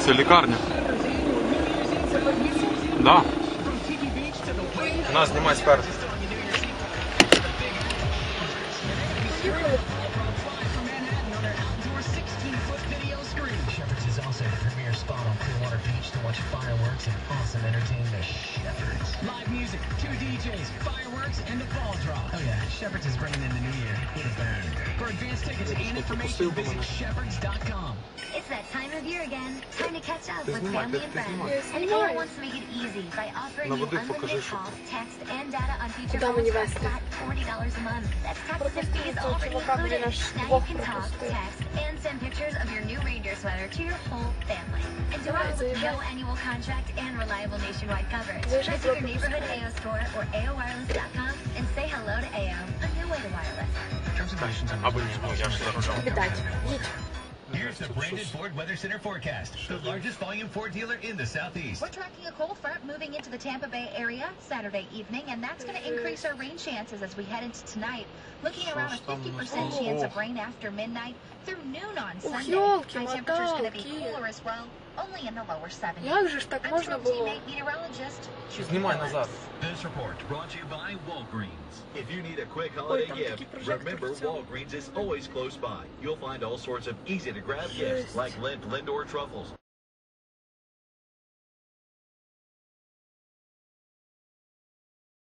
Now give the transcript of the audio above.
больница, лекарня. Да. Нас снимать спереди. Live music, 2 DJs, fireworks, and a ball drop. Oh yeah, Shepherds is bringing in the new year with a bang. For advanced tickets and information, visit shepherds.com. It's that time of year again. Time to catch up with family and friends. And AO wants to make it easy by offering you unlimited calls, text, and data on feature phones for flat $40 a month. That's taxes and fees already included. Now you can talk, text, and send pictures of your new reindeer sweater to your whole family. And do it with no annual contract and reliable nationwide coverage. Visit your neighborhood AO store or AOWireless.com and say hello to AO, a new way to wireless. Here's the branded Ford Weather Center forecast. The largest volume Ford dealer in the Southeast. We're tracking a cold front moving into the Tampa Bay area Saturday evening, and that's going to increase our rain chances as we head into tonight. Looking around a 50% chance of rain after midnight through noon on Sunday. High temperatures going to be cooler as well, only in the lower 70s. I'm Storm teammate meteorologist. Снимай назад. This report brought to you by Walgreens. If you need a quick holiday gift, remember Walgreens is always close by. You'll find all sorts of easy-to-grab gifts like Lindor truffles.